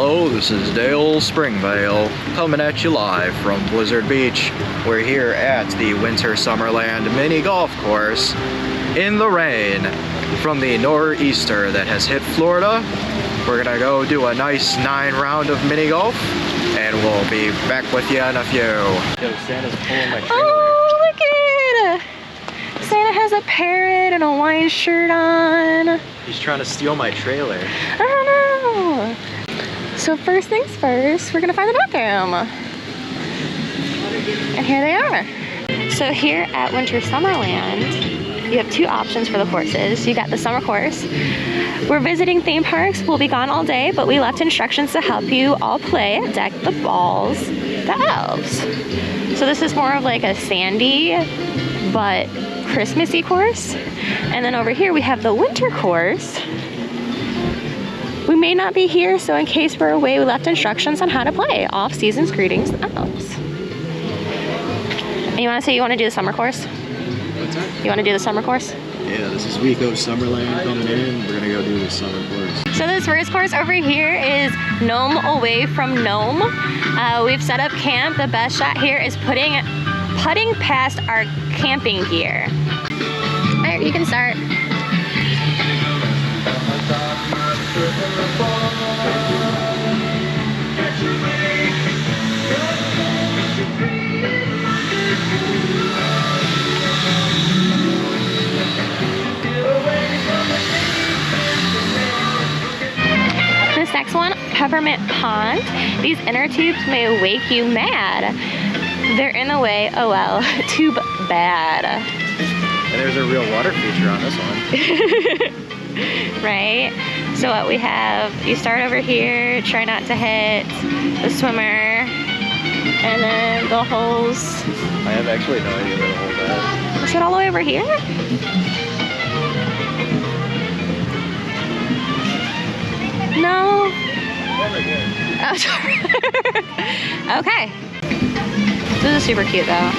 Hello, this is Dale Springvale, coming at you live from Blizzard Beach. We're here at the Winter Summerland mini golf course in the rain from the nor'easter that has hit Florida. We're gonna go do a nice 9 round of mini golf, and we'll be back with you in a few. Yo, Santa's pulling my trailer. Oh, look at it! Santa has a parrot and a Hawaiian shirt on. He's trying to steal my trailer. I don't know. So first things first, we're gonna find the bathroom. And here they are. So here at Winter Summerland, you have 2 options for the courses. You got the summer course. We're visiting theme parks. We'll be gone all day, but we left instructions to help you all play, deck the balls, the elves. So this is more of like a sandy, but Christmassy course. And then over here we have the winter course. We may not be here, so in case we're away, we left instructions on how to play off-season's greetings, the elves. And you want to say you want to do the summer course? What's that? You want to do the summer course? Yeah, this is week of Summerland coming in. We're gonna go do the summer course. So this first course over here is Nome away from Nome. We've set up camp. The best shot here is putting past our camping gear. All right, you can start. This next one, Peppermint Pond. These inner tubes may wake you mad. They're in the way, oh well, too bad. And there's a real water feature on this one. Right? So what we have, you start over here, try not to hit the swimmer, and then the holes. I have actually no idea where the hole is. Is it all the way over here? No. Oh, sorry. Okay. This is super cute though.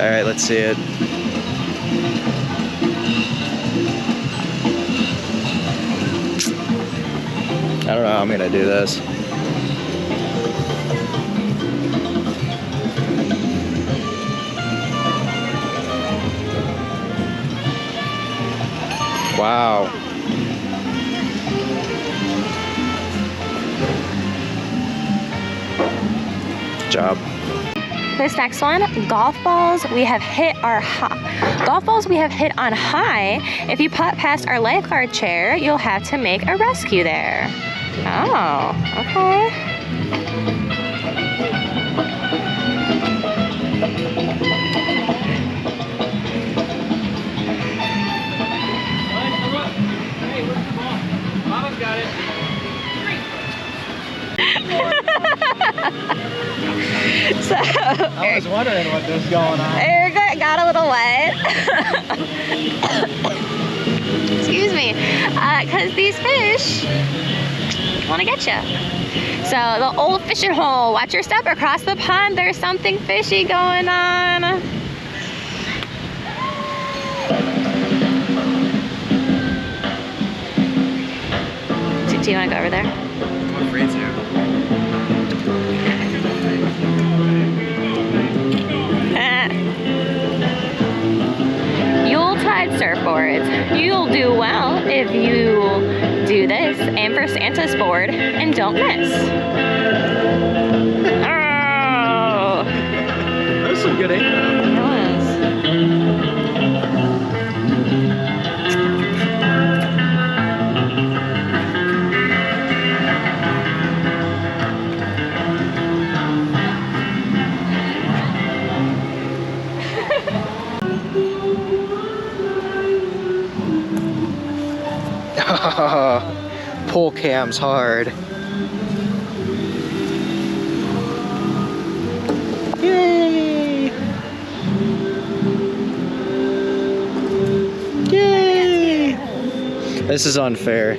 All right, let's see it. I don't know how I'm gonna do this. Wow. Good job. This next one, golf balls we have hit on high. If you putt past our lifeguard chair, you'll have to make a rescue there. Oh, okay. So, I was wondering what was going on. Eric got a little wet. Excuse me. Because these fish want to get you. So the old fishing hole. Watch your step across the pond. There's something fishy going on. Do you want to go over there? I'm afraid to. Yuletide surfboards. You'll do well if you do this. And for Santa's board, and don't miss. Oh! That's some good aim. It was. Pull cam's hard. Yay! This is unfair.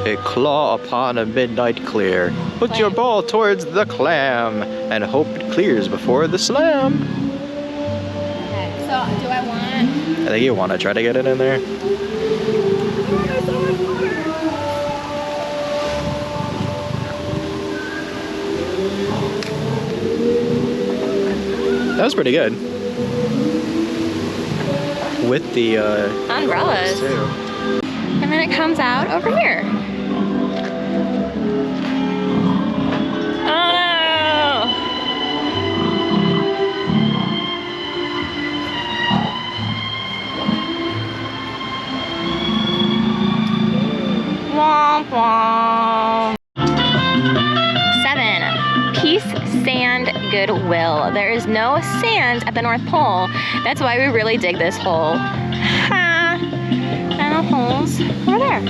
A claw upon a midnight clear. Put your ball towards the clam and hope it clears before the slam. Okay, so do I want... I think you want to try to get it in there. That was pretty good. With the umbrellas too. And then it comes out over here. Oh no! Womp womp. 7. Peace, sand, goodwill. There is no sand at the North Pole. That's why we really dig this hole. Ha! And the hole's over there.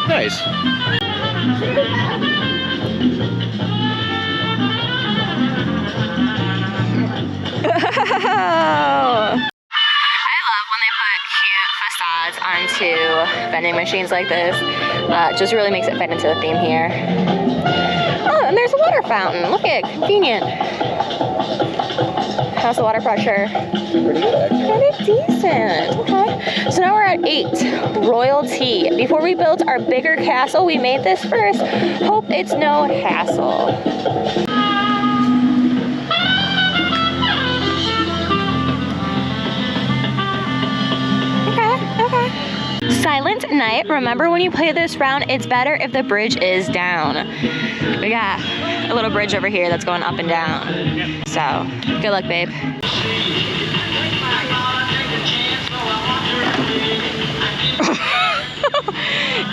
Nice. Onto vending machines like this. Just really makes it fit into the theme here. Oh, and there's a water fountain. Look at it, convenient. How's the water pressure? Pretty good, actually. Pretty decent. Okay. So now we're at 8. Royalty. Before we built our bigger castle, we made this first. Hope it's no hassle. Silent Night. Remember when you play this round, it's better if the bridge is down. We got a little bridge over here that's going up and down. So, good luck, babe.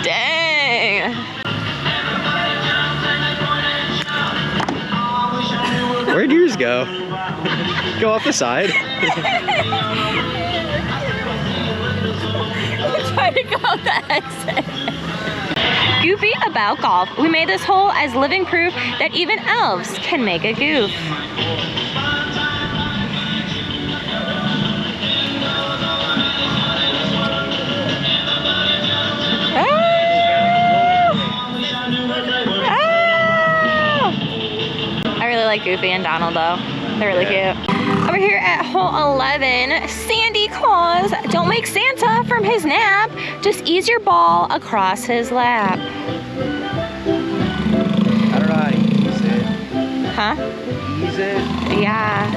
Dang. Where'd yours go? Go off the side. Try to go out the exit. Goofy about golf. We made this hole as living proof that even elves can make a goof. I really like Goofy and Donald though. They're really cute. Over here at hole 11, Sandy Claus. Don't make Santa from his nap. Just ease your ball across his lap. I don't know how to ease it. Huh? Ease it? Yeah.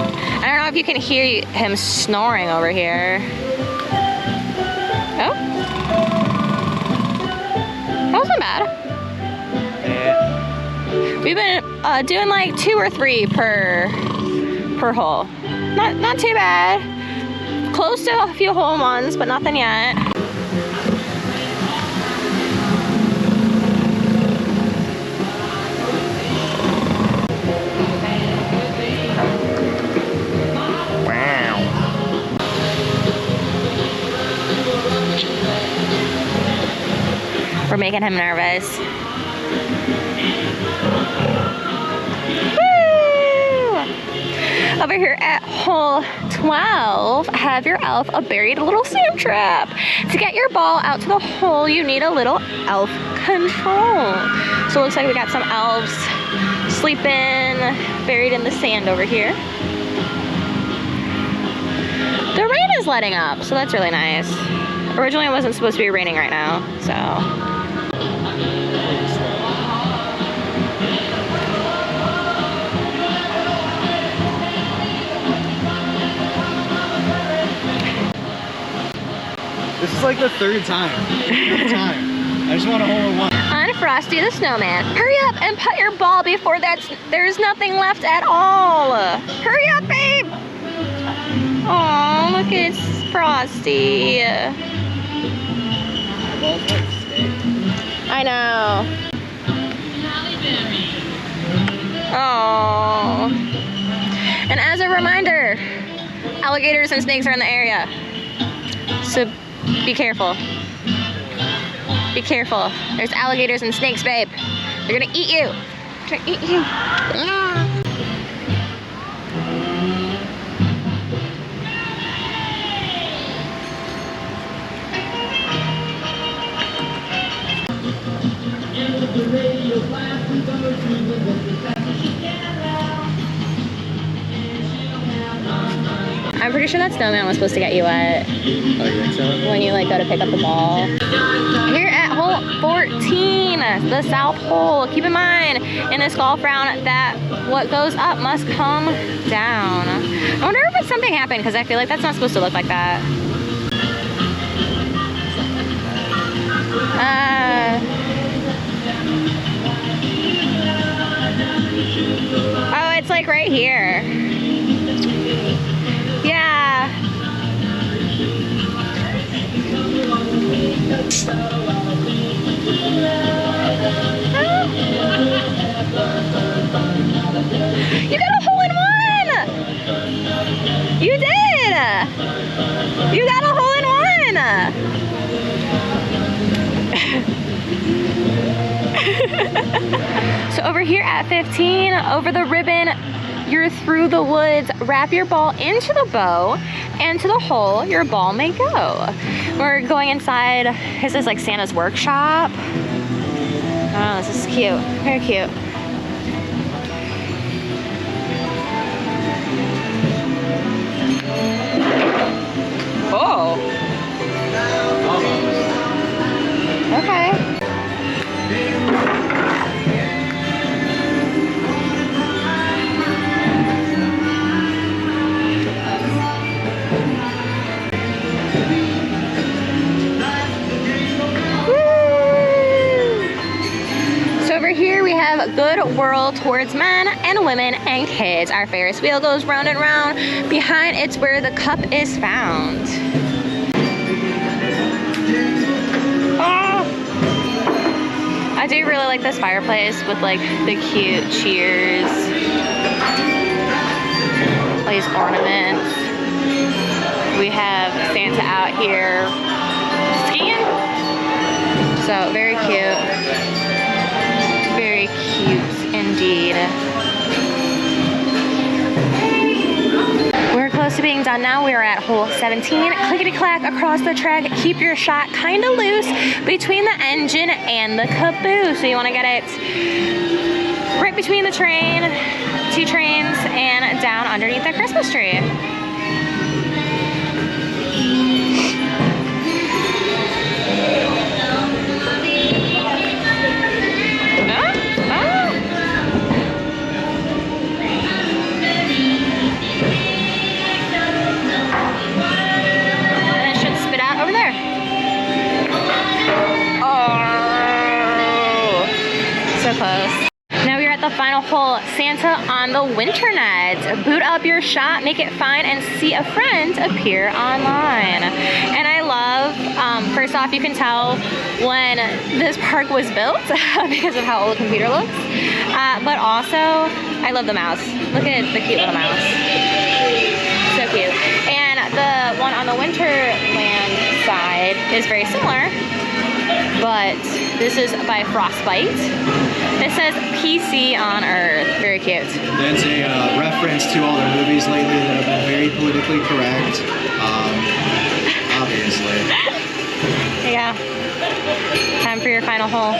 I don't know if you can hear him snoring over here. Oh? That wasn't bad. Yeah. We've been doing like 2 or 3 per hole. Not too bad. Close to a few hole-in-ones, but nothing yet. Wow. We're making him nervous. Over here at hole 12, have your elf a buried little sand trap. To get your ball out to the hole, you need a little elf control. So it looks like we got some elves sleeping, buried in the sand over here. The rain is letting up, so that's really nice. Originally it wasn't supposed to be raining right now, so. This is like the 3rd time. I just want a hole in one. On Frosty the Snowman. Hurry up and put your ball before there's nothing left at all. Hurry up, babe. Oh, look at Frosty. I know. Oh. Alligators and snakes are in the area. So be careful. Be careful. There's alligators and snakes, babe. They're gonna eat you. They're gonna eat you. Yeah. I'm pretty sure that snowman was supposed to get you wet Oh, you think so? when you like go to pick up the ball. Here at hole 14, the South Hole. Keep in mind in this golf round that what goes up must come down. I wonder if something happened because I feel like that's not supposed to look like that. Oh, it's like right here. Yeah. You got a hole in one! You did! You got a hole in one! So over here at 15, over the ribbon, you're through the woods. Wrap your ball into the bow and to the hole your ball may go. We're going inside. This is like Santa's workshop. Oh, this is cute. Very cute. Oh. Okay. So over here we have Good World towards men and women and kids. Our Ferris wheel goes round and round. Behind it's where the cup is found. I do really like this fireplace with like the cute cheers, all these ornaments. We have Santa out here skiing. So very cute. Very cute indeed. We're close to being done now. We are at hole 17. Clickety-clack across the track. Keep your shot kind of loose between the engine and the caboose. So you want to get it right between the train, two trains, and down underneath the Christmas tree. Close. Now we're at the final hole, Santa on the winter net. Boot up your shot, make it fine, and see a friend appear online. And I love, first off, you can tell when this park was built because of how old the computer looks. But also, I love the mouse. Look at the cute little mouse. So cute. And the one on the Winterland side is very similar, but this is by Frostbite. It says PC on Earth. Very cute. That's a reference to all the movies lately that have been very politically correct. Obviously. Yeah. Time for your final hole.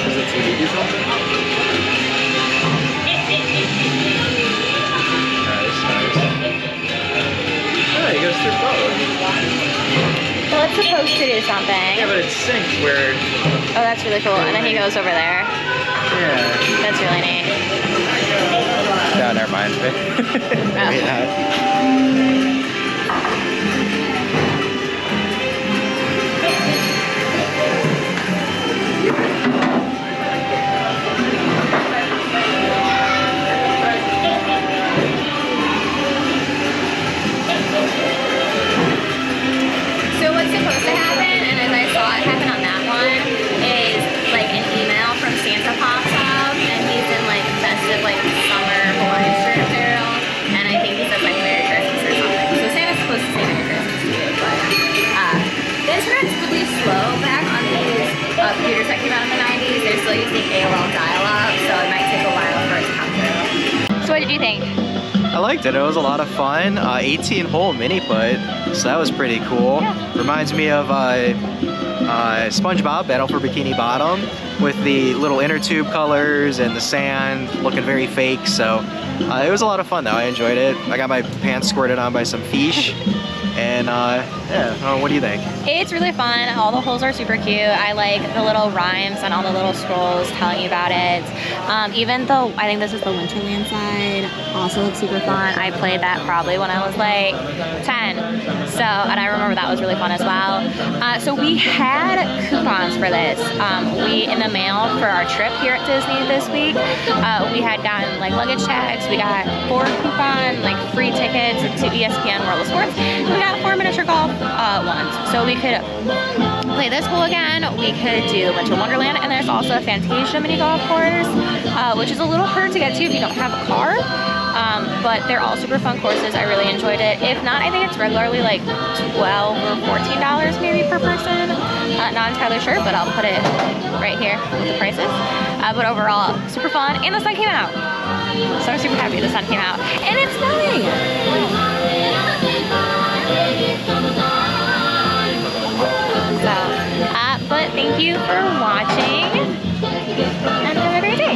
Is it TV something? He goes through both. Well, it's supposed to do something. Yeah, but it sinks where... Oh, that's really cool. And then he goes over there. Yeah. That's really neat. No, never mind. So what's supposed to still using AOL dial-up, so it might take a while for it to come through. So what did you think? I liked it. It was a lot of fun. 18-hole mini putt, so that was pretty cool. Yeah. Reminds me of SpongeBob Battle for Bikini Bottom with the little inner tube colors and the sand looking very fake. So it was a lot of fun though. I enjoyed it. I got my pants squirted on by some fish. And yeah, what do you think? It's really fun. All the holes are super cute. I like the little rhymes and all the little scrolls telling you about it. Even though I think this is the Winterland side, also looks super fun. I played that probably when I was like 10. So, and I remember that was really fun as well. So we had coupons for this. In the mail for our trip here at Disney this week, we had gotten like luggage tags. We got 4 coupon, like free tickets to ESPN World of Sports. We got 4 miniature golf ones. So we could play this hole again. We could do Winter Wonderland, and there's also a Fantasia mini golf course, which is a little hard to get to if you don't have a car. But they're all super fun courses. I really enjoyed it. If not, I think it's regularly like $12 or $14 maybe per person. Not entirely sure, but I'll put it right here with the prices. But overall, super fun, and the sun came out. So I'm super happy the sun came out, and it's snowing. So, but thank you for watching, and